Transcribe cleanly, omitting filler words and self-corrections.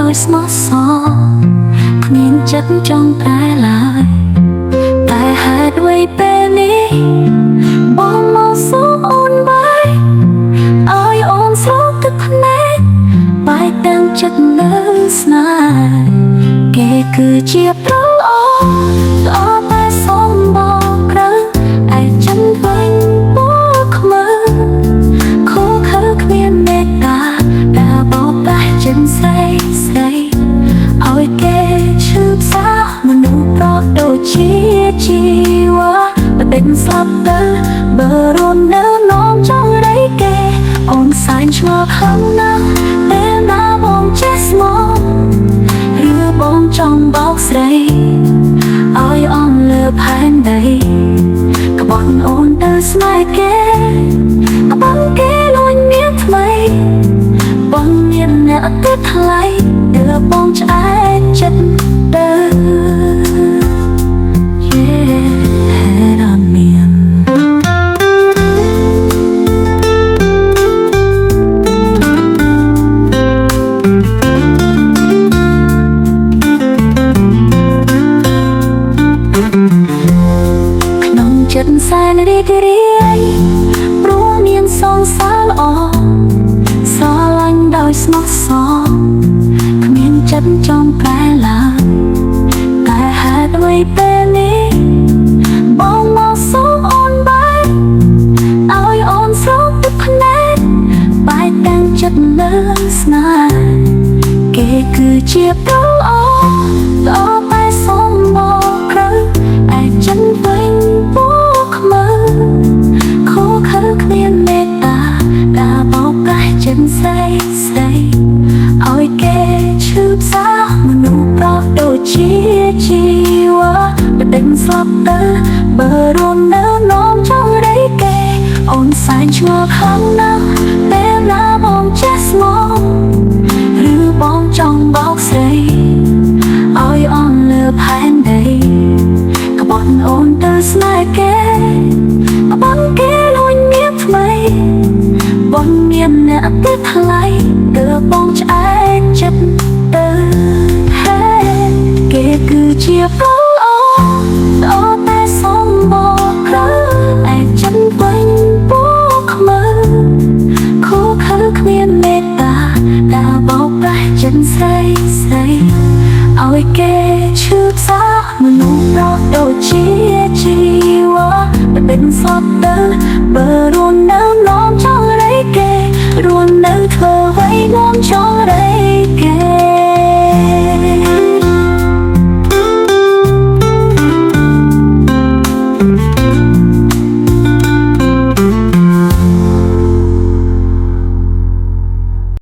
ដោយស្មោះសរគ្មានចិត្តចង់ប្រែឡើយតែហេតុអ្វីពេលនេះបងមកសួរអូនបាយឲ្យអូនស្រោបទឹកភ្នែកបាយទាំងចិត្តនៅស្នេហ៍គេគឺជាប្រល្អល្អតែសុំបងព្រឹងឯចិនវិញពោខ្មើខូខើគ្មានមេត្តាដែលបោកប្រាស់ចិនស្រីស្រីឲ្យគេឈឺផ្សាមនុស្សប្រកដូចជាជីវ៉ាបដិញស្លាប់ទៅបើរូននៅនំចង់រៃគេអូនសែនឆ្ងល់ខំណាស់ពេលណាបងចេះស្មោះឬបងចង់បោកស្រីឲ្យអន់លើផែនដីក្បត់អូនទៅស្នេហ៍គេក្បត់គេលួចមានថ្មីបងមានអ្នកទៅថ្លៃទើបបងឆ្អែតចិត្តទៅចិត្តសែនរីករាយព្រោះមានសងសាល្អស្រឡាញ់ដោយស្មោះសរគ្មានចិត្តចង់ប្រែឡើយតែហេតុអ្វីពេលនេះបងមកសួរអូនបាយឲ្យអូនស្រោបទឹកភ្នែកបាយទាំងចិត្តនៅស្នេហ៍គេគឺជាប្រល្អល្អតែសុំបងព្រឹងឯចិនវិញគ្មានមេត្តាការបោកប្រាស់ចិនស្រីស្រីឲ្យគេឈឺផ្សាមនុស្សប្រកដូចជាជីវ៉ាបដិញស្លាប់ទៅបើរូននៅនំចង់រៃគេអូនសែនឆ្ងល់ខំណាស់ពេលណាបងចេះស្មោះឬបងចង់បោកស្រីឲ្យអន់លើផែនដីក្បត់អូនទៅស្នេហ៍គេក្បត់គេបងមានអ្នកទៅថ្លៃទើបបងឆ្អែតចិត្តទៅហេគេគឺជាប្រល្អល្អតែសុំបងព្រឹងឯចិនវិញពោខ្មើខូខើគ្មានមេត្តាដែលបោកប្រាស់ចិនស្រីស្រីឲ្យគេឈឺផ្សាមនុស្សប្រកដូចជាជីវ៉ាបដិញស្លាប់ទៅបើរួននៅនំចង់រៃគេរួននៅធ្វើអ្វីងំចង់